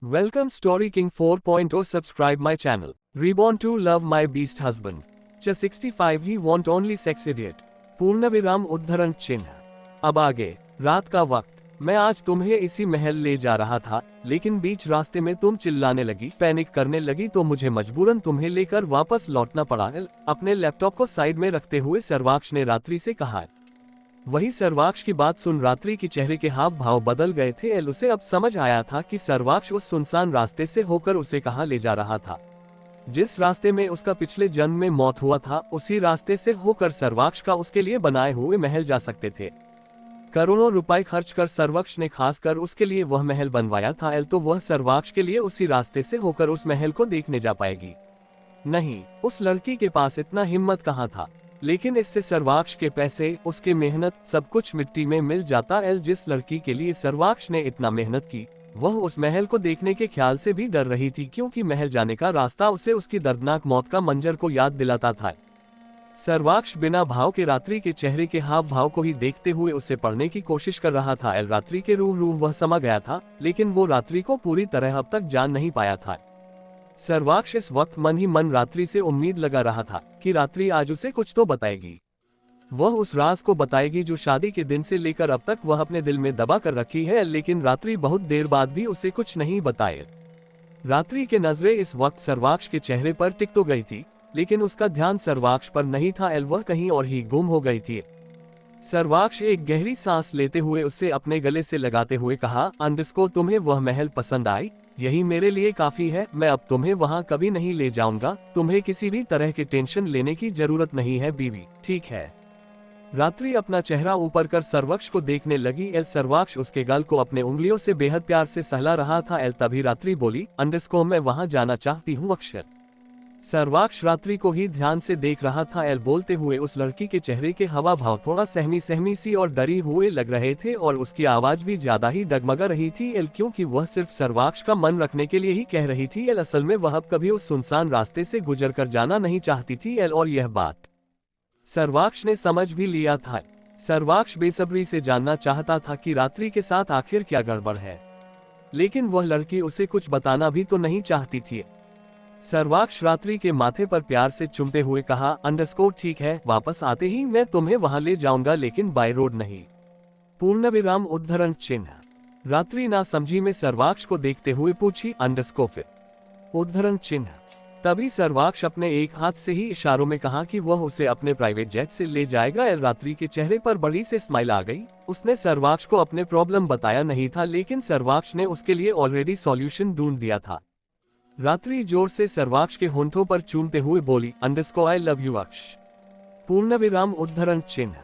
Welcome Story King 4.0. Subscribe my channel. Reborn to love my beast husband. Ch 65 he want only sex idiot. पूर्णविराम उद्धरण चिन्ह। अब आगे। रात का वक्त। मैं आज तुम्हें इसी महल ले जा रहा था, लेकिन बीच रास्ते में तुम चिल्लाने लगी, पैनिक करने लगी तो मुझे मजबूरन तुम्हें लेकर वापस लौटना पड़ा। अपने लैपटॉप को साइड में रखते हुए सर्वाक्ष ने रात्रि से कहा। वही सर्वाक्ष की बात सुन रात्रि के चेहरे के हाव भाव बदल गए थे। उसे अब समझ आया था कि सर्वाक्ष उस सुनसान रास्ते से होकर उसे कहाँ ले जा रहा था। जिस रास्ते में उसका पिछले जन्म में मौत हुआ था, उसी रास्ते से होकर सर्वाक्ष का उसके लिए बनाए हुए महल जा सकते थे। करोड़ों रुपए खर्च कर सर्वाक्ष ने खासकर उसके लिए वह महल बनवाया था, तो वह सर्वाक्ष के लिए उसी रास्ते से होकर उस महल को देखने जा पाएगी। नहीं, उस लड़की के पास इतना हिम्मत कहाँ था। लेकिन इससे सर्वाक्ष के पैसे, उसकी मेहनत, सब कुछ मिट्टी में मिल जाता। जिस लड़की के लिए सर्वाक्ष ने इतना मेहनत की, वह उस महल को देखने के ख्याल से भी डर रही थी, क्योंकि महल जाने का रास्ता उसे उसकी दर्दनाक मौत का मंजर को याद दिलाता था। सर्वाक्ष बिना भाव के रात्रि के चेहरे के हाव भाव को ही देखते हुए उसे पढ़ने की कोशिश कर रहा था। रात्रि के रूह वह समा गया था, लेकिन वो रात्रि को पूरी तरह अब तक जान नहीं पाया था। सर्वाक्ष इस वक्त मन ही मन रात्रि से उम्मीद लगा रहा था कि रात्रि आज उसे कुछ तो बताएगी। वह उस राज को बताएगी जो शादी के दिन से लेकर अब तक वह अपने दिल में दबा कर रखी है। लेकिन रात्रि बहुत देर बाद भी उसे कुछ नहीं बताए। रात्रि के नजरें इस वक्त सर्वाक्ष के चेहरे पर टिक तो गई थी, लेकिन उसका ध्यान सर्वाक्ष पर नहीं था। वह कहीं और ही गुम हो गई थी। सर्वाक्ष एक गहरी सांस लेते हुए उसे अपने गले से लगाते हुए कहा, अंडस्को तुम्हें वह महल पसंद आई? यही मेरे लिए काफी है। मैं अब तुम्हें वहां कभी नहीं ले जाऊंगा। तुम्हें किसी भी तरह की टेंशन लेने की जरूरत नहीं है बीवी, ठीक है? रात्रि अपना चेहरा ऊपर कर सर्वाक्ष को देखने लगी। सर्वाक्ष उसके गाल को अपने उंगलियों से बेहद प्यार से सहला रहा था। तभी रात्रि बोली, अंडस्को मैं वहां जाना चाहती हूँ अक्षर। सर्वाक्ष रात्रि को ही ध्यान से देख रहा था। बोलते हुए उस लड़की के चेहरे के हाव भाव थोड़ा सहमी सहमी सी और डरी हुए लग रहे थे, और उसकी आवाज भी ज्यादा ही डगमगा रही थी। क्योंकि वह सिर्फ सर्वाक्ष का मन रखने के लिए ही कह रही थी। असल में वह अब कभी उस सुनसान रास्ते से गुजर कर जाना नहीं चाहती थी। और यह बात सर्वाक्ष ने समझ भी लिया था। सर्वाक्ष बेसब्री से जानना चाहता था कि रात्रि के साथ आखिर क्या गड़बड़ है, लेकिन वह लड़की उसे कुछ बताना भी तो नहीं चाहती थी। सर्वाक्ष रात्रि के माथे पर प्यार से चुमते हुए कहा, अंडरस्कोर ठीक है, वापस आते ही मैं तुम्हें वहां ले जाऊंगा, लेकिन बाय रोड नहीं। पूर्णविराम उद्धरण चिन्ह। रात्रि ना समझी में सर्वाक्ष को देखते हुए पूछी, अंडरस्कोर फिर उद्धरण चिन्ह। तभी सर्वाक्ष अपने एक हाथ से ही इशारों में कहा कि वह उसे अपने प्राइवेट जेट से ले जाएगा। रात्रि के चेहरे पर बड़ी से स्माइल आ गई। उसने सर्वाक्ष को अपने प्रॉब्लम बताया नहीं था, लेकिन सर्वाक्ष ने उसके लिए ऑलरेडी सॉल्यूशन ढूंढ दिया था। रात्रि जोर से सर्वाक्ष के होंठों पर चूमते हुए बोली, अंडस्को आई लव यू अक्ष। पूर्णविराम उद्धरण चिन्ह।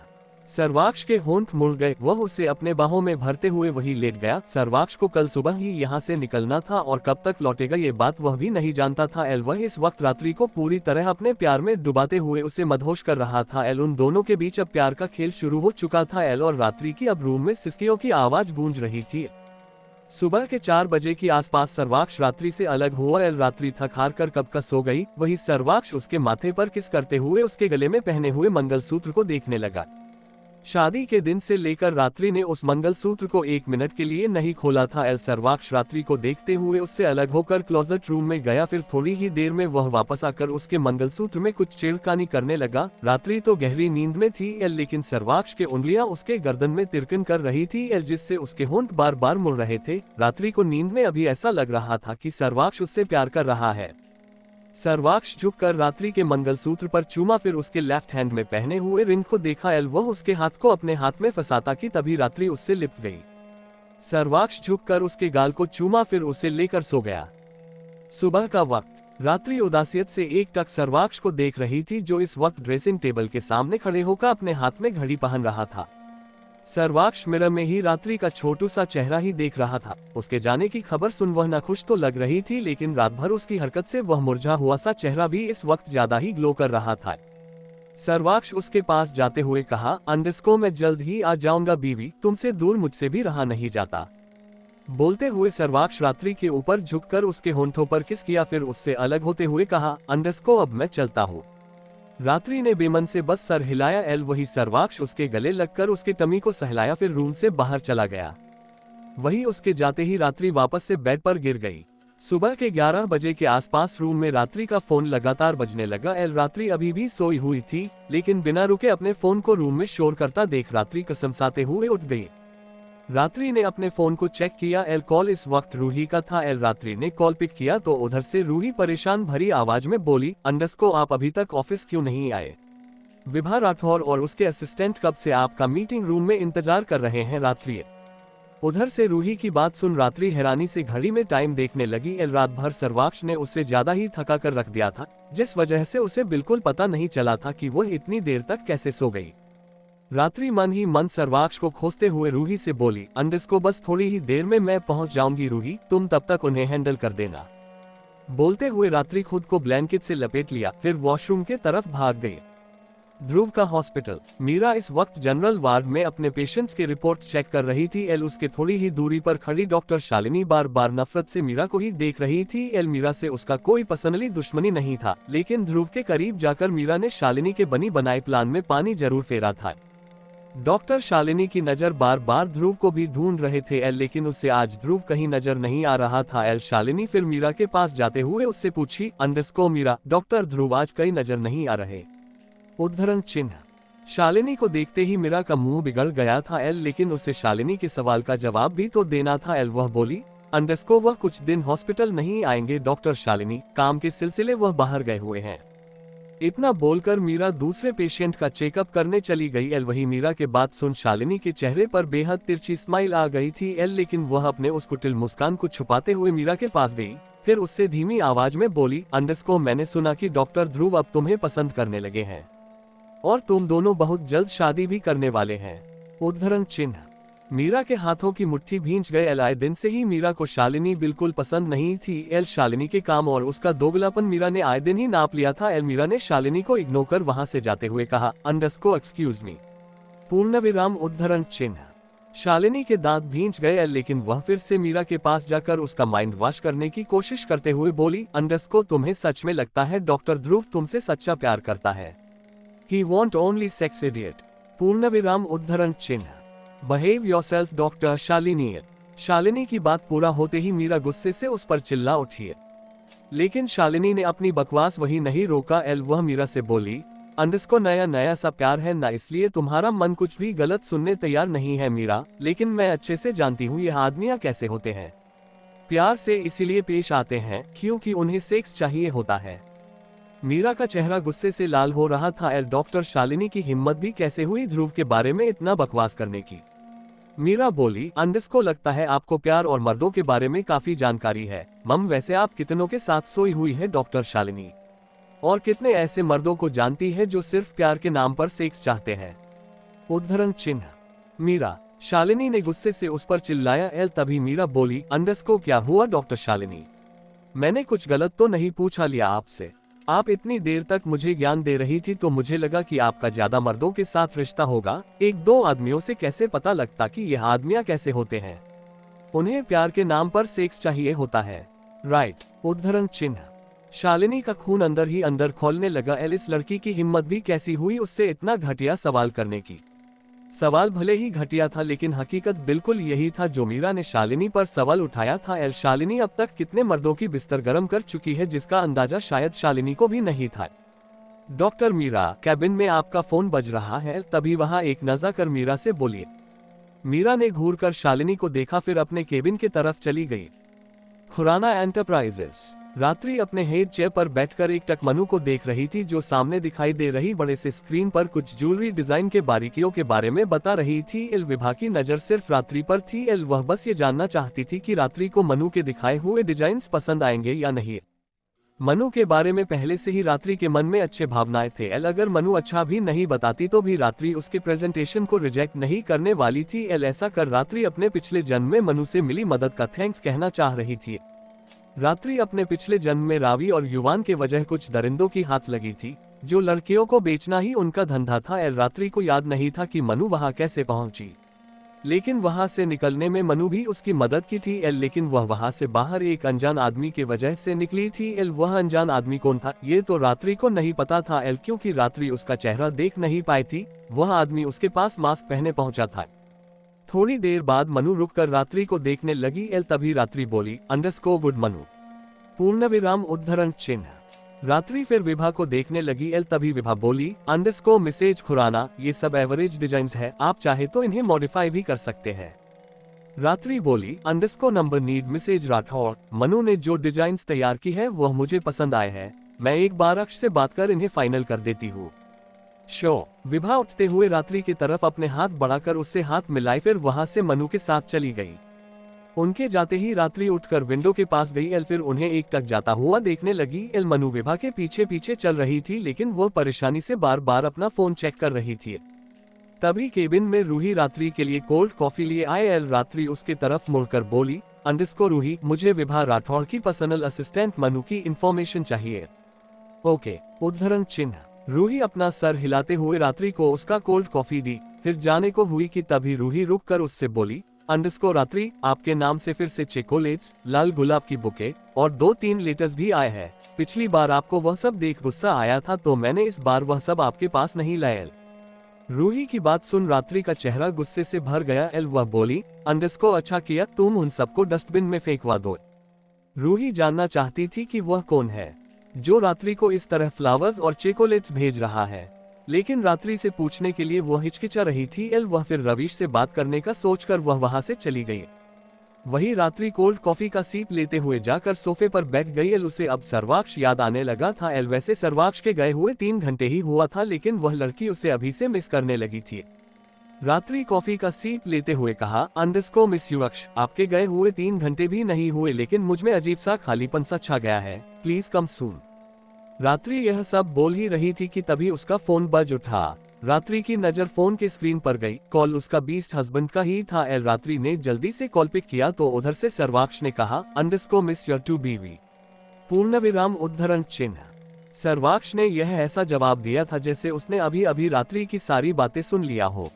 सर्वाक्ष के होंठ मुड़ गए। वह उसे अपने बाहों में भरते हुए वही लेट गया। सर्वाक्ष को कल सुबह ही यहाँ से निकलना था, और कब तक लौटेगा ये बात वह भी नहीं जानता था। वह इस वक्त रात्रि को पूरी तरह अपने प्यार में डुबाते हुए उसे मदहोश कर रहा था। उन दोनों के बीच अब प्यार का खेल शुरू हो चुका था। और रात्रि की अब रूम में सिसकियों की आवाज गूंज रही थी। सुबह के 4 बजे के आसपास सर्वाक्ष रात्रि से अलग हुआ। रात्रि थक हार कर कब का सो गई। वही सर्वाक्ष उसके माथे पर किस करते हुए उसके गले में पहने हुए मंगलसूत्र को देखने लगा। शादी के दिन से लेकर रात्रि ने उस मंगलसूत्र को 1 मिनट के लिए नहीं खोला था। सर्वाक्ष रात्रि को देखते हुए उससे अलग होकर क्लोजेट रूम में गया। फिर थोड़ी ही देर में वह वापस आकर उसके मंगलसूत्र में कुछ छेड़खानी करने लगा। रात्रि तो गहरी नींद में थी, लेकिन सर्वाक्ष के उंगलियां उसके गर्दन में तिरकन कर रही थी, जिससे उसके होंठ बार बार मुड़ रहे थे। रात्रि को नींद में अभी ऐसा लग रहा था कि सर्वाक्ष उससे प्यार कर रहा है। सर्वाक्ष झुककर रात्रि के मंगलसूत्र पर चूमा, फिर उसके लेफ्ट हैंड में पहने हुए रिंग को देखा। वह उसके हाथ को अपने हाथ में फंसाता कि तभी रात्रि उससे लिपट गई। सर्वाक्ष झुककर उसके गाल को चूमा, फिर उसे लेकर सो गया। सुबह का वक्त। रात्रि उदासियत से एकटक सर्वाक्ष को देख रही थी, जो इस वक्त ड्रेसिंग टेबल के सामने खड़े होकर अपने हाथ में घड़ी पहन रहा था। सर्वाक्ष मिरर में ही रात्रि का छोटू सा चेहरा ही देख रहा था। उसके जाने की खबर सुन वह न खुश तो लग रही थी, लेकिन रात भर उसकी हरकत से वह मुरझा हुआ सा चेहरा भी इस वक्त ज्यादा ही ग्लो कर रहा था। सर्वाक्ष उसके पास जाते हुए कहा, अंडस्को मैं जल्द ही आ जाऊंगा बीवी, तुमसे दूर मुझसे भी रहा नहीं जाता। बोलते हुए सर्वाक्ष रात्रि के ऊपर झुककर उसके होंठों पर किस किया, फिर उससे अलग होते हुए कहा, अंडस्को अब मैं चलता हूँ। रात्रि ने बेमन से बस सर हिलाया। वही सर्वाक्ष उसके गले लगकर उसके टमी को सहलाया, फिर रूम से बाहर चला गया। वही उसके जाते ही रात्रि वापस से बेड पर गिर गई। सुबह के 11 बजे के आसपास रूम में रात्रि का फोन लगातार बजने लगा। रात्रि अभी भी सोई हुई थी, लेकिन बिना रुके अपने फोन को रूम में शोर करता देख रात्रि कसमसाते हुए उठ गई। रात्रि ने अपने फोन को चेक किया। कॉल इस वक्त रूही का था। रात्रि ने कॉल पिक किया तो उधर से रूही परेशान भरी आवाज में बोली, अंडस्को आप अभी तक ऑफिस क्यों नहीं आए? विभा राठौर और उसके असिस्टेंट कब से आपका मीटिंग रूम में इंतजार कर रहे हैं। रात्रि उधर से रूही की बात सुन रात्रि हैरानी से घड़ी में टाइम देखने लगी। रात भर सर्वाक्ष ने उससे ज्यादा ही थका कर रख दिया था, जिस वजह से उसे बिल्कुल पता नहीं चला था कि वो इतनी देर तक कैसे सो गई। रात्रि मन ही मन सर्वाक्ष को खोजते हुए रूही से बोली, अंडस्को बस थोड़ी ही देर में मैं पहुंच जाऊंगी रूही, तुम तब तक उन्हें हैंडल कर देना। बोलते हुए रात्रि खुद को ब्लैंकेट से लपेट लिया, फिर वॉशरूम के तरफ भाग गई। ध्रुव का हॉस्पिटल। मीरा इस वक्त जनरल वार्ड में अपने पेशेंट्स की रिपोर्ट चेक कर रही थी। उसके थोड़ी ही दूरी पर खड़ी डॉक्टर शालिनी बार बार नफरत से मीरा को ही देख रही थी। मीरा से उसका कोई पर्सनली दुश्मनी नहीं था, लेकिन ध्रुव के करीब जाकर मीरा ने शालिनी के बनी बनाए प्लान में पानी जरूर फेरा था। डॉक्टर शालिनी की नजर बार बार ध्रुव को भी ढूंढ रहे थे, लेकिन उससे आज ध्रुव कहीं नजर नहीं आ रहा था। शालिनी फिर मीरा के पास जाते हुए उससे पूछी, अंडस्को मीरा, डॉक्टर ध्रुव आज कहीं नजर नहीं आ रहे। उद्धरण चिन्ह। शालिनी को देखते ही मीरा का मुंह बिगड़ गया था। लेकिन उसे शालिनी के सवाल का जवाब भी तो देना था। वह बोली, अंडस्को वह कुछ दिन हॉस्पिटल नहीं आएंगे डॉक्टर शालिनी, काम के सिलसिले वह बाहर गए हुए हैं। इतना बोलकर मीरा दूसरे पेशेंट का चेकअप करने चली गई। वही मीरा के बात सुन शालिनी के चेहरे पर बेहद तिरछी स्माइल आ गई थी। लेकिन वह अपने उस कुटिल मुस्कान को छुपाते हुए मीरा के पास गई, फिर उससे धीमी आवाज में बोली, अंडस्को मैंने सुना कि डॉक्टर ध्रुव अब तुम्हें पसंद करने लगे हैं और तुम दोनों बहुत जल्द शादी भी करने वाले हैं। उद्धरण चिन्ह। मीरा के हाथों की मुट्ठी भींच गए। आए दिन से ही मीरा को शालिनी बिल्कुल पसंद नहीं थी। शालिनी के काम और उसका दोगलापन मीरा ने आए दिन ही नाप लिया था। मीरा ने शालिनी को इग्नोर कर वहां से जाते हुए कहा, अंडस्को एक्सक्यूज मी। पूर्ण विराम उद्धरण चिन्ह। शालिनी के दांत भींच गए, लेकिन वह फिर से मीरा के पास जाकर उसका माइंड वॉश करने की कोशिश करते हुए बोली, अंडस्को तुम्हें सच में लगता है डॉक्टर ध्रुव तुमसे सच्चा प्यार करता है? He want only sex idiot। पूर्ण विराम उद्धरण चिन्ह। Behave yourself doctor Shalini. Shalini की बात पूरा होते ही मीरा गुस्से से उस पर चिल्ला उठी। लेकिन शालिनी ने अपनी बकवास वही नहीं रोका। वह मीरा से बोली, अंडस्को नया नया सा प्यार है ना, इसलिए तुम्हारा मन कुछ भी गलत सुनने तैयार नहीं है मीरा, लेकिन मैं अच्छे से जानती हूँ यह आदमियाँ कैसे होते हैं। प्यार से इसीलिए पेश आते हैं क्योंकि उन्हें सेक्स चाहिए होता है। मीरा का चेहरा गुस्से से लाल हो रहा था। डॉक्टर शालिनी की हिम्मत भी कैसे हुई ध्रुव के बारे में इतना बकवास करने की। मीरा बोली, अंडस्को लगता है आपको प्यार और मर्दों के बारे में काफी जानकारी है। मम वैसे आप कितनों के साथ सोई हुई है डॉक्टर शालिनी? और कितने ऐसे मर्दों को जानती है जो सिर्फ प्यार के नाम पर सेक्स चाहते हैं? उद्धरण चिन्ह। मीरा। शालिनी ने गुस्से से उस पर चिल्लाया। तभी मीरा बोली, अंडस्को क्या हुआ डॉक्टर शालिनी? मैंने कुछ गलत तो नहीं पूछा लिया आपसे? आप इतनी देर तक मुझे ज्ञान दे रही थी तो मुझे लगा कि आपका ज्यादा मर्दों के साथ रिश्ता होगा। एक दो आदमियों से कैसे पता लगता कि यह आदमियां कैसे होते हैं? उन्हें प्यार के नाम पर सेक्स चाहिए होता है, राइट? उद्धरण चिन्ह। शालिनी का खून अंदर ही अंदर खौलने लगा। इस लड़की की हिम्मत भी कैसी हुई उससे इतना घटिया सवाल करने की। सवाल भले ही घटिया था, लेकिन हकीकत बिल्कुल यही था जो मीरा ने शालिनी पर सवाल उठाया था। शालिनी अब तक कितने मर्दों की बिस्तर गर्म कर चुकी है जिसका अंदाजा शायद शालिनी को भी नहीं था। डॉक्टर मीरा, कैबिन में आपका फोन बज रहा है। तभी वहां एक नजाकर मीरा से बोलिए। मीरा ने घूर कर शालिनी को देखा, फिर अपने केबिन की तरफ चली गई। खुराना एंटरप्राइजेस। रात्रि अपने हेड चेयर पर बैठकर एक टक मनु को देख रही थी जो सामने दिखाई दे रही बड़े से स्क्रीन पर कुछ ज्वेलरी डिजाइन के बारीकियों के बारे में बता रही थी। विभा की नजर सिर्फ रात्रि पर थी। वह बस ये जानना चाहती थी कि रात्रि को मनु के दिखाए हुए डिजाइन्स पसंद आएंगे या नहीं। मनु के बारे में पहले से ही रात्रि के मन में अच्छे भावनाएं थे। अगर मनु अच्छा भी नहीं बताती तो भी रात्रि उसके प्रेजेंटेशन को रिजेक्ट नहीं करने वाली थी। ऐसा कर रात्रि अपने पिछले जन्म में मनु से मिली मदद का थैंक्स कहना चाह रही थी। रात्रि अपने पिछले जन्म में रावी और युवान के वजह कुछ दरिंदों की हाथ लगी थी जो लड़कियों को बेचना ही उनका धंधा था। रात्रि को याद नहीं था कि मनु वहां कैसे पहुंची, लेकिन वहां से निकलने में मनु भी उसकी मदद की थी। लेकिन वह वहां से बाहर एक अनजान आदमी के वजह से निकली थी। वह अनजान आदमी कौन था ये तो रात्रि को नहीं पता था। क्योंकि रात्रि उसका चेहरा देख नहीं पाई थी। वह आदमी उसके पास मास्क पहने पहुंचा था। थोड़ी देर बाद मनु रुककर रात्रि को देखने लगी एल, तभी रात्रि बोली अंडरस्कोर गुड मनु, पूर्णविराम उद्धरण चिन्ह। रात्रि फिर विभा को देखने लगी एल, तभी विभा बोली अंडरस्कोर मैसेज खुराना, ये सब एवरेज डिजाइन्स है, आप चाहे तो इन्हें मॉडिफाई भी कर सकते हैं। रात्रि बोली underscore number need message Rathore, Manu ने जो डिजाइन्स तैयार की है वह मुझे पसंद आए हैं, मैं एक बार अक्ष से बात कर इन्हें फाइनल कर देती हूँ। शो। विभा उठते हुए रात्रि की तरफ अपने हाथ बढ़ाकर उससे हाथ मिलाए, फिर वहां से मनु के साथ चली गई। उनके जाते ही रात्रि उठकर विंडो के पास गई एल, फिर उन्हें एक टक जाता हुआ देखने लगी एल। मनु विभा के पीछे पीछे चल रही थी, लेकिन वो परेशानी से बार बार अपना फोन चेक कर रही थी। तभी केबिन में रूही रात्रि के लिए कोल्ड कॉफी लिए आए एल। रात्रि उसके तरफ मुड़कर बोली अंडरस्कोर रूही, मुझे विभा राठौर की पर्सनल असिस्टेंट मनु की इंफॉर्मेशन चाहिए। ओके, उद्धरण चिन्ह। रूही अपना सर हिलाते हुए रात्रि को उसका कोल्ड कॉफी दी, फिर जाने को हुई कि तभी रूही रुककर उससे बोली अंडरस्कोर रात्रि, आपके नाम से फिर से चॉकलेट्स, लाल गुलाब की बुके और 2-3 लेटर्स भी आए हैं। पिछली बार आपको वह सब देख गुस्सा आया था, तो मैंने इस बार वह सब आपके पास नहीं लाया। रूही की बात सुन रात्रि का चेहरा गुस्से से भर गया एल। वह बोली अंडरस्कोर अच्छा किया, तुम उन सबको डस्टबिन में फेंकवा दो। रूही जानना चाहती थी कि वह कौन है जो रात्रि को इस तरह फ्लावर्स और चॉकलेट्स भेज रहा है, लेकिन रात्रि से पूछने के लिए वह हिचकिचा रही थी एल। वह फिर रवीश से बात करने का सोचकर वह वहां से चली गई। वही रात्रि कोल्ड कॉफी का सीप लेते हुए जाकर सोफे पर बैठ गई एल। उसे अब सर्वाक्ष याद आने लगा था एल। वैसे सर्वाक्ष के गए हुए 3 घंटे ही हुआ था, लेकिन वह लड़की उसे अभी से मिस करने लगी थी। रात्रि कॉफी का सीप लेते हुए कहा अंडरस्कोर मिस यू अक्ष, आपके गए हुए 3 घंटे भी नहीं हुए, लेकिन मुझ में अजीब सा खालीपन सा छा गया है, प्लीज कम सून। रात्रि यह सब बोल ही रही थी कि तभी उसका फोन बज उठा। रात्रि की नजर फोन के स्क्रीन पर गई, कॉल उसका बीस्ट हस्बैंड का ही था एल। रात्रि ने जल्दी से कॉल पिक किया तो उधर से सर्वाक्ष ने कहा अंडरस्कोर मिस योर टू बीवी, पूर्णविराम उद्धरण चिन्ह। सर्वाक्ष ने यह ऐसा जवाब दिया था जैसे उसने अभी अभी रात्रि की सारी बातें सुन लिया हो।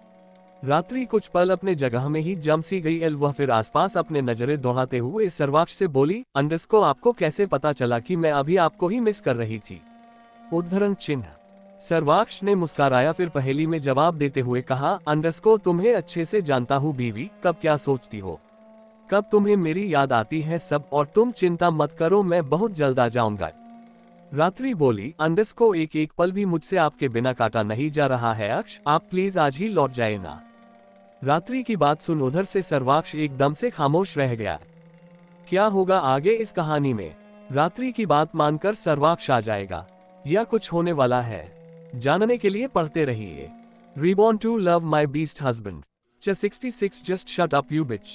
रात्रि कुछ पल अपने जगह में ही जम सी गई एल। वह फिर आसपास अपने नजरें दौड़ाते हुए सर्वाक्ष से बोली अंडरस्कोर आपको कैसे पता चला कि मैं अभी आपको ही मिस कर रही थी, उद्धरण चिन्ह। सर्वाक्ष ने मुस्कुराया, फिर पहेली में जवाब देते हुए कहा अंडरस्कोर तुम्हें अच्छे से जानता हूँ बीवी, कब क्या सोचती हो, कब तुम्हें मेरी याद आती है सब, और तुम चिंता मत करो, मैं बहुत जल्द आ जाऊंगा। रात्रि बोली अंडरस्कोर एक एक पल भी मुझसे आपके बिना काटा नहीं जा रहा है अक्ष, आप प्लीज आज ही लौट जाए ना। रात्रि की बात सुन उधर से सर्वाक्ष एकदम से खामोश रह गया। क्या होगा आगे इस कहानी में, रात्रि की बात मानकर सर्वाक्ष आ जाएगा या कुछ होने वाला है, जानने के लिए पढ़ते रहिए reborn to love my beast husband 66 just shut up you bitch,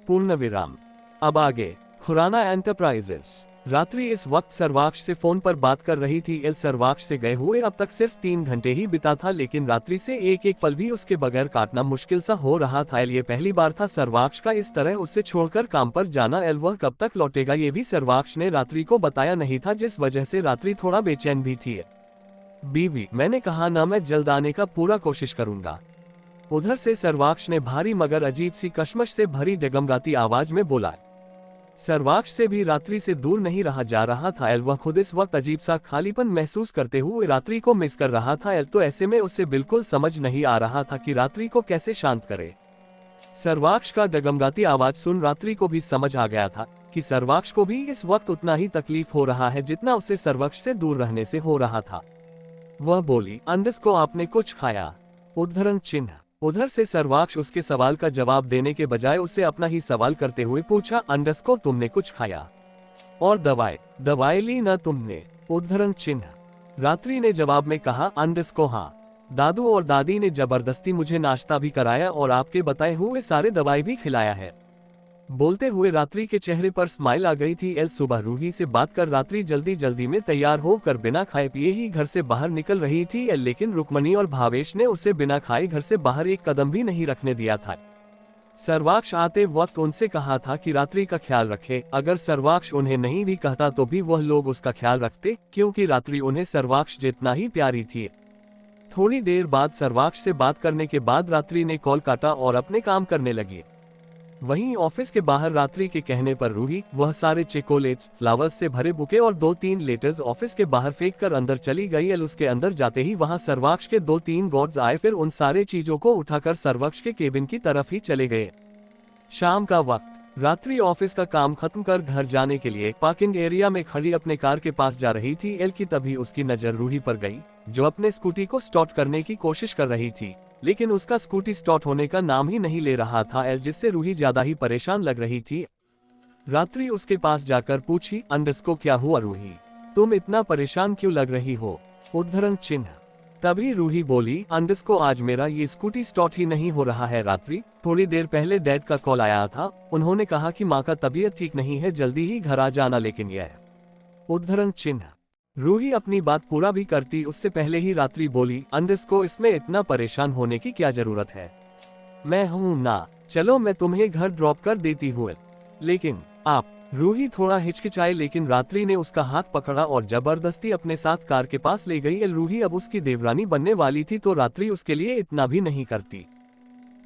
पूर्णविराम। अब आगे खुराना एंटरप्राइजेस। रात्रि इस वक्त सर्वाक्ष से फोन पर बात कर रही थी एल। सर्वाक्ष से गए हुए अब तक सिर्फ 3 घंटे ही बिता था, लेकिन रात्रि से एक एक पल भी उसके बगैर काटना मुश्किल सा हो रहा था एल। ये पहली बार था सर्वाक्ष का इस तरह उसे छोड़कर काम पर जाना एल। वह कब तक लौटेगा ये भी सर्वाक्ष ने रात्रि को बताया नहीं था, जिस वजह से रात्रि थोड़ा बेचैन भी थी। बीवी, मैंने कहा ना मैं जल्द आने का पूरा कोशिश करूंगा। उधर से सर्वाक्ष ने भारी मगर अजीब सी कशमश से भरी डगमगाती आवाज में बोला। सर्वाक्ष से भी रात्रि से दूर नहीं रहा जा रहा था एल। वह खुद इस वक्त अजीब सा खालीपन महसूस करते हुए रात्रि को मिस कर रहा था एल। तो ऐसे में उसे बिल्कुल समझ नहीं आ रहा था कि रात्रि को कैसे शांत करे। सर्वाक्ष का डगमगाती आवाज सुन रात्रि को भी समझ आ गया था कि सर्वाक्ष को भी इस वक्त उतना ही तकलीफ हो रहा है जितना उसे सर्वाक्ष से दूर रहने से हो रहा था। वह बोली अंडरस्कोर आपने कुछ खाया, उद्धरण चिन्ह। उधर से सर्वाक्ष उसके सवाल का जवाब देने के बजाय उसे अपना ही सवाल करते हुए पूछा अंडरस्कोर तुमने कुछ खाया और दवाई ली ना तुमने, उद्धरण चिन्ह। रात्रि ने जवाब में कहा अंडरस्कोर हाँ, दादू और दादी ने जबरदस्ती मुझे नाश्ता भी कराया और आपके बताए हुए सारे दवाई भी खिलाया है। बोलते हुए रात्रि के चेहरे पर स्माइल आ गई थी एल। सुबह रूही से बात कर रात्रि जल्दी जल्दी में तैयार होकर बिना खाए पिए ही घर से बाहर निकल रही थी एल, लेकिन रुक्मणी और भावेश ने उसे बिना खाए घर से बाहर एक कदम भी नहीं रखने दिया था। सर्वाक्ष आते वक्त उनसे कहा था कि रात्रि का ख्याल रखे, अगर सर्वाक्ष उन्हें नहीं भी कहता तो भी वह लोग उसका ख्याल रखते, क्योंकि रात्रि उन्हें सर्वाक्ष जितना ही प्यारी थी। थोड़ी देर बाद सर्वाक्ष से बात करने के बाद रात्रि ने कॉल काटा और अपने काम करने लगी। वहीं ऑफिस के बाहर रात्रि के कहने पर रूही वह सारे चॉकलेट्स, फ्लावर्स से भरे बुके और 2-3 लेटर्स ऑफिस के बाहर फेंक कर अंदर चली गई। एल उसके अंदर जाते ही वहां सर्वाक्ष के 2-3 गार्ड्स आए, फिर उन सारे चीजों को उठाकर सर्वाक्ष के केबिन की तरफ ही चले गए। शाम का वक्त, रात्रि ऑफिस का काम खत्म कर घर जाने के लिए पार्किंग एरिया में खड़ी अपने कार के पास जा रही थी एल की तभी उसकी नजर रूही पर गई, जो अपने स्कूटी को स्टार्ट करने की कोशिश कर रही थी, लेकिन उसका स्कूटी स्टार्ट होने का नाम ही नहीं ले रहा था एल, जिससे रूही ज्यादा ही परेशान लग रही थी। रात्रि उसके पास जाकर पूछी, अंडरस्को क्या हुआ रूही, तुम इतना परेशान क्यों लग रही हो? उद्धरण चिन्ह। तभी रूही बोली, अंडरस्को आज मेरा ये स्कूटी स्टार्ट ही नहीं हो रहा है रात्रि, थोड़ी देर पहले डैड का कॉल आया था, उन्होंने कहा कि माँ का तबीयत ठीक नहीं है, जल्दी ही घर आ जाना, लेकिन यह। उद्धरण चिन्ह। रूही अपनी बात पूरा भी करती उससे पहले ही रात्रि बोली, अंडरस्को इसमें इतना परेशान होने की क्या जरूरत है, मैं हूँ ना, चलो मैं तुम्हें घर ड्रॉप कर देती हूँ। लेकिन आप। रूही थोड़ा हिचकिचाई, लेकिन रात्रि ने उसका हाथ पकड़ा और जबरदस्ती अपने साथ कार के पास ले गई। रूही अब उसकी देवरानी बनने वाली थी, तो रात्रि उसके लिए इतना भी नहीं करती।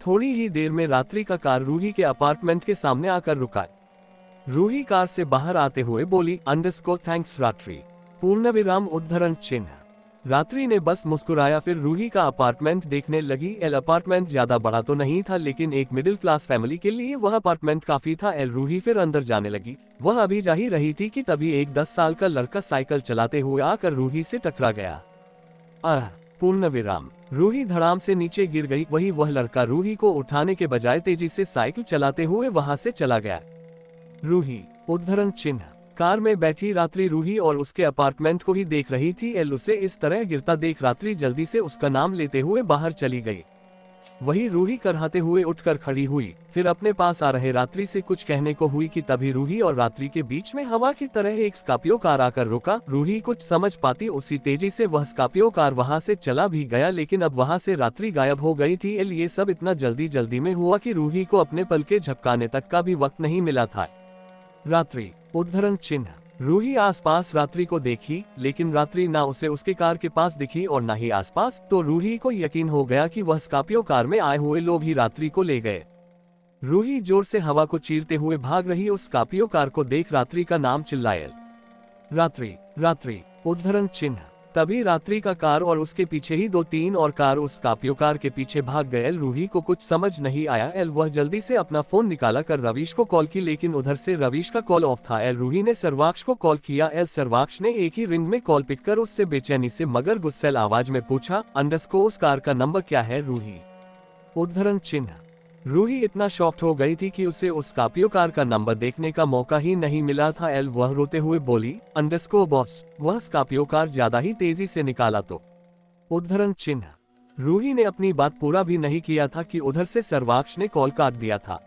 थोड़ी ही देर में रात्रि का कार रूही के अपार्टमेंट के सामने आकर रुका। रूही कार से बाहर आते हुए बोली, अंडरस्को थैंक्स रात्रि, पूर्णविराम उद्धरण चिन्ह। रात्रि ने बस मुस्कुराया, फिर रूही का अपार्टमेंट देखने लगी। एल अपार्टमेंट ज्यादा बड़ा तो नहीं था, लेकिन एक मिडिल क्लास फैमिली के लिए वह अपार्टमेंट काफी था। एल रूही फिर अंदर जाने लगी। वह अभी जा ही रही थी कि तभी एक 10 साल का लड़का साइकिल चलाते हुए आकर रूही से टकरा गया। पूर्णविराम। रूही धड़ाम से नीचे गिर गई। वही वह लड़का रूही को उठाने के बजाय तेजी से साइकिल चलाते हुए वहां से चला गया। रूही उद्धरण चिन्ह। कार में बैठी रात्रि रूही और उसके अपार्टमेंट को ही देख रही थी। एल उसे इस तरह गिरता देख रात्रि जल्दी से उसका नाम लेते हुए बाहर चली गई। वही रूही कराहते हुए उठकर खड़ी हुई, फिर अपने पास आ रहे रात्रि से कुछ कहने को हुई कि तभी रूही और रात्रि के बीच में हवा की तरह एक स्कॉर्पियो कार आकर रुका। रूही कुछ समझ पाती उसी तेजी से वह स्कॉर्पियो कार वहां से चला भी गया, लेकिन अब वहां से रात्रि गायब हो गई थी। एल ये सब इतना जल्दी में हुआ कि रूही को अपने पल के झपकाने तक का भी वक्त नहीं मिला था। रात्रि उद्धरण चिन्ह। रूही आसपास रात्रि को देखी, लेकिन रात्रि ना उसे उसके कार के पास दिखी और ना ही आसपास। तो रूही को यकीन हो गया कि वह स्कॉर्पियो कार में आए हुए लोग ही रात्रि को ले गए। रूही जोर से हवा को चीरते हुए भाग रही उस स्कॉर्पियो कार को देख रात्रि का नाम चिल्लाया, रात्रि रात्रि उद्धरण चिन्ह। तभी रात्रि का कार और उसके पीछे ही 2-3 और कार उस स्कॉर्पियो कार के पीछे भाग गए। रूही को कुछ समझ नहीं आया। वह जल्दी से अपना फोन निकाला कर रवीश को कॉल की, लेकिन उधर से रवीश का कॉल ऑफ था। रूही ने सर्वाक्ष को कॉल किया। सर्वाक्ष ने एक ही रिंग में कॉल पिक कर उससे बेचैनी से मगर गुस्सैल आवाज में पूछा, अंडरस्को उस कार का नंबर क्या है रूही? उद्धरण चिन्ह। रूही इतना शॉक्ड हो गई थी कि उसे उस स्कॉर्पियो कार का नंबर देखने का मौका ही नहीं मिला था। वह रोते हुए बोली, अंडरस्को बॉस, वह स्कॉर्पियो कार ज्यादा ही तेजी से निकाला तो। उद्धरण चिन्ह। रूही ने अपनी बात पूरा भी नहीं किया था कि उधर से सर्वाक्ष ने कॉल काट दिया था।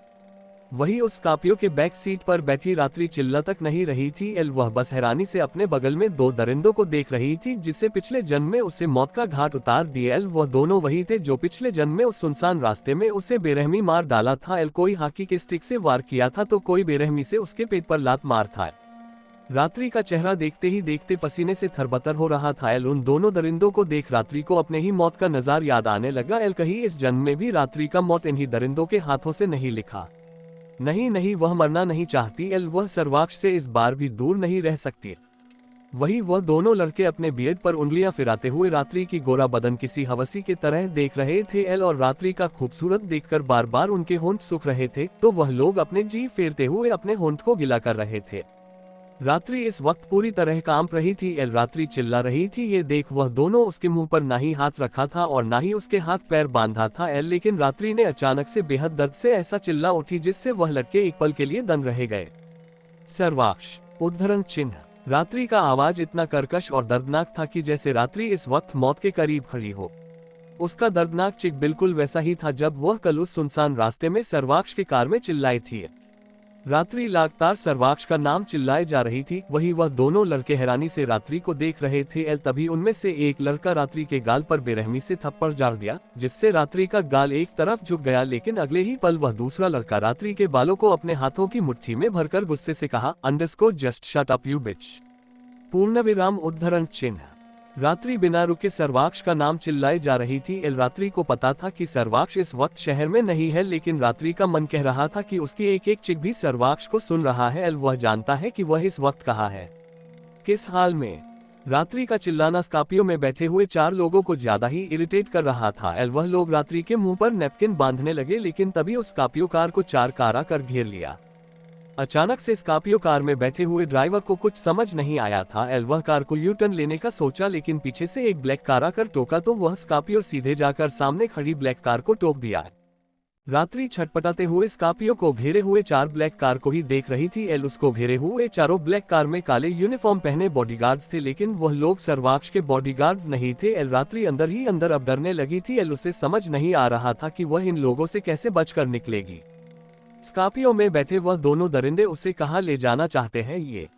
वही उस स्कॉर्पियो के बैक सीट पर बैठी रात्रि चिल्ला तक नहीं रही थी। वह बस हैरानी से अपने बगल में 2 दरिंदों को देख रही थी, जिससे पिछले जन्म में उसे मौत का घाट उतार दिए। वह दोनों वही थे जो पिछले जन्म में उस सुनसान रास्ते में उसे बेरहमी मार डाला था। कोई हॉकी के स्टिक से वार किया था तो कोई बेरहमी से उसके पेट पर लात मार था। रात्रि का चेहरा देखते ही देखते पसीने से थरबतर हो रहा था। उन दोनों दरिंदों को देख रात्रि को अपने ही मौत का नजार याद आने लगा। कहीं इस जन्म में भी रात्रि का मौत इन्हीं दरिंदों के हाथों से नहीं लिखा। नहीं, वह मरना नहीं चाहती। वह सर्वाक्ष से इस बार भी दूर नहीं रह सकती। वही वह दोनों लड़के अपने बियड पर उंगलियां फिराते हुए रात्रि की गोरा बदन किसी हवसी की तरह देख रहे थे। और रात्रि का खूबसूरत देखकर बार बार उनके होंठ सूख रहे थे, तो वह लोग अपने जीभ फेरते हुए अपने होंठ को गिला कर रहे थे। रात्रि इस वक्त पूरी तरह कांप रही थी। रात्रि चिल्ला रही थी। ये देख वह दोनों उसके मुंह पर ना ही हाथ रखा था और ना ही उसके हाथ पैर बांधा था। लेकिन रात्रि ने अचानक से बेहद दर्द से ऐसा चिल्ला उठी जिससे वह लड़के एक पल के लिए दंग रह गए। सर्वाक्ष उद्धरण चिन्ह। रात्रि का आवाज इतना कर्कश और दर्दनाक था कि जैसे रात्रि इस वक्त मौत के करीब खड़ी हो। उसका दर्दनाक चिक बिल्कुल वैसा ही था जब वह कल उस सुनसान रास्ते में सर्वाक्ष की कार में चिल्लाई थी। रात्रि लगातार सर्वाक्ष का नाम चिल्लाए जा रही थी। वही वह दोनों लड़के हैरानी से रात्रि को देख रहे थे। तभी उनमें से एक लड़का रात्रि के गाल पर बेरहमी से थप्पड़ जड़ दिया, जिससे रात्रि का गाल एक तरफ झुक गया। लेकिन अगले ही पल वह दूसरा लड़का रात्रि के बालों को अपने हाथों की मुट्ठी में भरकर गुस्से से कहा, अंडरस्को just shut up you bitch. पूर्णविराम उद्धरण चिन्ह। रात्रि बिना रुके सर्वाक्ष का नाम चिल्लाए जा रही थी। रात्रि को पता था कि सर्वाक्ष इस वक्त शहर में नहीं है, लेकिन रात्रि का मन कह रहा था कि उसकी एक एक चिक भी सर्वाक्ष को सुन रहा है। वह जानता है कि वह इस वक्त कहाँ है, किस हाल में। रात्रि का चिल्लाना स्कॉर्पियो में बैठे हुए 4 लोगों को ज्यादा ही इरिटेट कर रहा था। वह लोग रात्रि के मुंह पर नैपकिन बांधने लगे, लेकिन तभी उस स्कॉर्पियो कार को 4 कार आकर घेर लिया। अचानक से स्कॉर्पियो कार में बैठे हुए ड्राइवर को कुछ समझ नहीं आया था। वह कार को यू टर्न लेने का सोचा, लेकिन पीछे से एक ब्लैक कार आकर टोका तो वह स्कॉर्पियो सीधे जाकर सामने खड़ी ब्लैक कार को टोक दिया। रात्रि छटपटाते हुए स्कॉर्पियो को घेरे हुए 4 ब्लैक कार को ही देख रही थी। उसको घेरे हुए चारों ब्लैक कार में काले यूनिफॉर्म पहने बॉडीगार्ड्स थे, लेकिन वह लोग सर्वाक्ष के बॉडीगार्ड्स नहीं थे। रात्रि अंदर ही अंदर अब डरने लगी थी। उसे समझ नहीं आ रहा था कि वह इन लोगों से कैसे बचकर निकलेगी। स्कॉर्पियो में बैठे वह दोनों दरिंदे उसे कहाँ ले जाना चाहते हैं, ये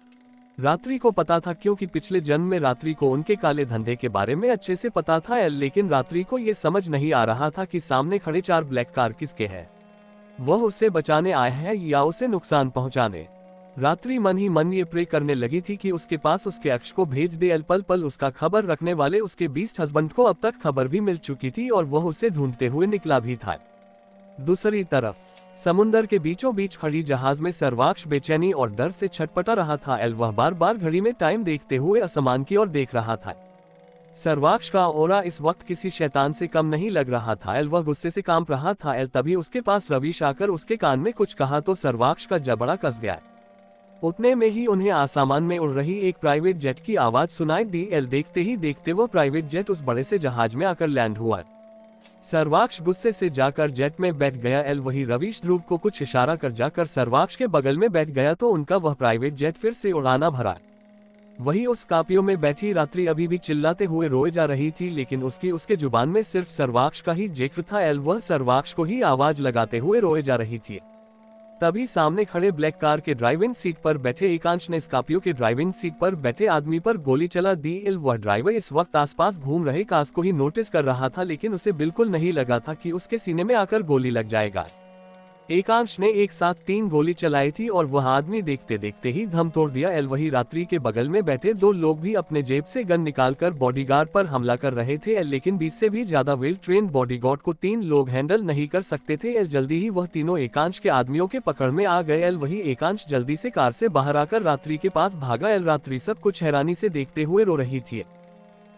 रात्रि को पता था, क्योंकि पिछले जन्म में रात्रि को उनके काले धंधे के बारे में अच्छे से पता था। लेकिन रात्रि को ये समझ नहीं आ रहा था कि सामने खड़े 4 ब्लैक कार किसके हैं। वह उसे बचाने आए हैं या उसे नुकसान पहुंचाने। रात्रि मन ही मन ये प्रे करने लगी थी कि उसके पास उसके अक्ष को भेज दे। पल पल उसका खबर रखने वाले उसके बीस्ट हस्बैंड को अब तक खबर भी मिल चुकी थी और वह उसे ढूंढते हुए निकला भी था। दूसरी तरफ समुंदर के बीचों बीच खड़ी जहाज में सर्वाक्ष बेचैनी और डर से छटपटा रहा था। वह बार बार घड़ी में टाइम देखते हुए आसमान की ओर देख रहा था। सर्वाक्ष का ऑरा इस वक्त किसी शैतान से कम नहीं लग रहा था। वह गुस्से से कांप रहा था। तभी उसके पास रवीश आकर उसके कान में कुछ कहा तो सर्वाक्ष का जबड़ा कस गया। उतने में ही उन्हें आसमान में उड़ रही एक प्राइवेट जेट की आवाज सुनाई दी। देखते ही देखते वह प्राइवेट जेट उस बड़े से जहाज में आकर लैंड हुआ। सर्वाक्ष गुस्से से जाकर जेट में बैठ गया। वही रवीश ध्रुव को कुछ इशारा कर जाकर सर्वाक्ष के बगल में बैठ गया तो उनका वह प्राइवेट जेट फिर से उड़ाना भरा। वही उस स्कॉर्पियो में बैठी रात्रि अभी भी चिल्लाते हुए रोए जा रही थी, लेकिन उसके जुबान में सिर्फ सर्वाक्ष का ही जिक्र था। वह सर्वाक्ष को ही आवाज लगाते हुए रोए जा रही थी। तभी सामने खड़े ब्लैक कार के ड्राइविंग सीट पर बैठे एकांश ने स्कॉर्पियो के ड्राइविंग सीट पर बैठे आदमी पर गोली चला दी। वह ड्राइवर इस वक्त आसपास घूम रहे कार्स को ही नोटिस कर रहा था, लेकिन उसे बिल्कुल नहीं लगा था कि उसके सीने में आकर गोली लग जाएगा। एकांश ने एक साथ 3 गोली चलाई थी और वह आदमी देखते देखते ही दम तोड़ दिया। वही रात्रि के बगल में बैठे 2 लोग भी अपने जेब से गन निकालकर बॉडीगार्ड पर हमला कर रहे थे। लेकिन 20 से भी ज्यादा वेल ट्रेन बॉडीगार्ड को 3 लोग हैंडल नहीं कर सकते थे। जल्दी ही वह तीनों एकांश के आदमियों के पकड़ में आ गए। वही एकांश जल्दी से कार से बाहर आकर रात्रि के पास भागा। रात्रि सब कुछ हैरानी से देखते हुए रो रही थी।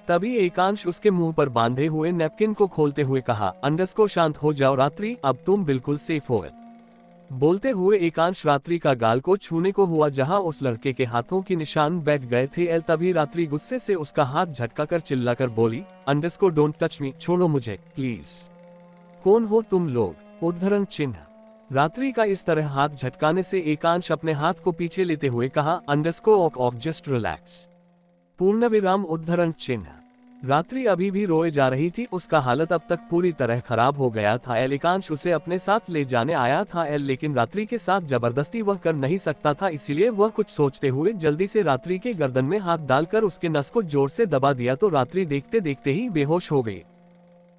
तभी एकांश उसके मुंह पर बांधे हुए नैपकिन को खोलते हुए कहा, अंडरस्को शांत हो जाओ रात्रि, अब तुम बिल्कुल सेफ हो। बोलते हुए एकांश रात्रि का गाल को छूने को हुआ जहां उस लड़के के हाथों की निशान बैठ गए थे। तभी रात्रि गुस्से से उसका हाथ झटकाकर चिल्लाकर बोली, अंडरस्को डोंट टच मी, छोड़ो मुझे प्लीज। कौन हो तुम लोग? उद्धरण चिन्ह। रात्रि का इस तरह हाथ झटकाने से एकांश अपने हाथ को पीछे लेते हुए कहा, अंडरस्को ऑफ जस्ट रिलैक्स। पूर्ण विराम उद्धरण चिन्ह। रात्रि अभी भी रोए जा रही थी। उसका हालत अब तक पूरी तरह खराब हो गया था। एकांश उसे अपने साथ ले जाने आया था, लेकिन रात्रि के साथ जबरदस्ती वह कर नहीं सकता था। इसीलिए वह कुछ सोचते हुए जल्दी से रात्रि के गर्दन में हाथ डालकर उसके नस को जोर से दबा दिया तो रात्रि देखते देखते ही बेहोश हो गई।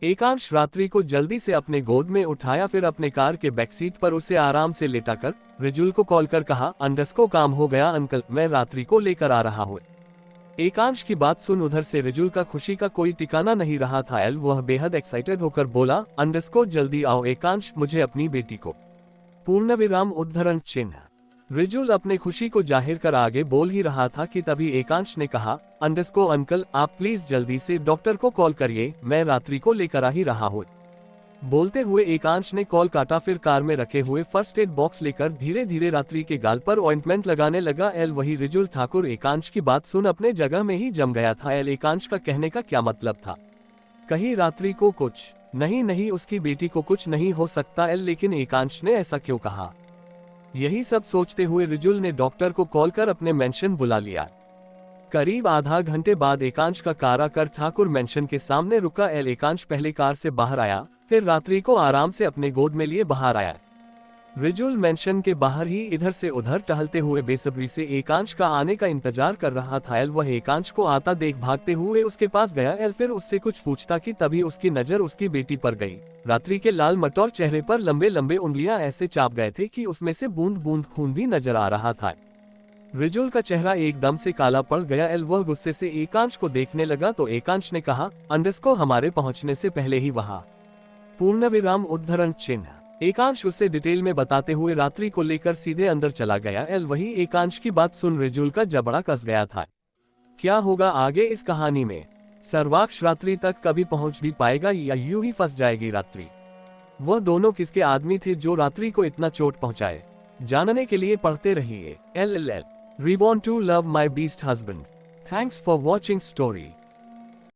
एकांश रात्रि को जल्दी से अपने गोद में उठाया, फिर अपने कार के बैक सीट पर उसे आराम से लेटाकर रिजुल को कॉल कर कहा, अंडरस्को काम हो गया अंकल, मैं रात्रि को लेकर आ रहा हूँ। एकांश की बात सुन उधर से रिजुल का खुशी का कोई ठिकाना नहीं रहा था। वह बेहद एक्साइटेड होकर बोला, अंडरस्को जल्दी आओ एकांश, मुझे अपनी बेटी को। पूर्ण विराम उद्धरण चिन्ह। रिजुल अपने खुशी को जाहिर कर आगे बोल ही रहा था कि तभी एकांश ने कहा, अंडरस्को अंकल आप प्लीज जल्दी से डॉक्टर को कॉल करिए, मैं रात्रि को लेकर आ ही रहा हूँ। बोलते हुए एकांश ने कॉल काटा, फिर कार में रखे हुए फर्स्ट एड बॉक्स लेकर धीरे धीरे रात्रि के गाल पर ऑइंटमेंट लगाने लगा। वही रिजुल ठाकुर एकांश की बात सुन अपने जगह में ही जम गया था। एकांश का कहने का क्या मतलब था? कहीं रात्रि को कुछ नहीं, उसकी बेटी को कुछ नहीं हो सकता। लेकिन एकांश ने ऐसा क्यों कहा? यही सब सोचते हुए रिजुल ने डॉक्टर को कॉल कर अपने मेंशन बुला लिया। करीब आधा घंटे बाद एकांश का कार आकर ठाकुर मेंशन के सामने रुका। एकांश पहले कार से बाहर आया, फिर रात्रि को आराम से अपने गोद में लिए बाहर आया। रिजुल मेंशन के बाहर ही इधर से उधर टहलते हुए बेसब्री से एकांश का आने का इंतजार कर रहा था। वह एकांश को आता देख भागते हुए उसके पास गया। फिर उससे कुछ पूछता कि तभी उसकी नजर उसकी बेटी पर गई। रात्रि के लाल मटौर चेहरे पर लंबे लंबे उंगलियां ऐसे चाप गए थे कि उसमें से बूंद बूंद खून भी नजर आ रहा था। रिजुल का चेहरा एकदम से काला पड़ गया। वह गुस्से से एकांश को देखने लगा तो एकांश ने कहा, अंडरस्को हमारे पहुंचने से पहले ही वहां। पूर्णविराम उद्धरण चिन्ह। एकांश उसे डिटेल में बताते हुए रात्रि को लेकर सीधे अंदर चला गया। वही एकांश की बात सुन रिजुल का जबड़ा कस गया था। क्या होगा आगे इस कहानी में? सर्वाक्ष रात्रि तक कभी पहुंच भी पाएगा या यूं ही फंस जाएगी रात्रि? वह दोनों किसके आदमी थे जो रात्रि को इतना चोट पहुंचाए? जानने के लिए पढ़ते रहिए LLL Reborn to Love My Beast Husband। Thanks for watching story।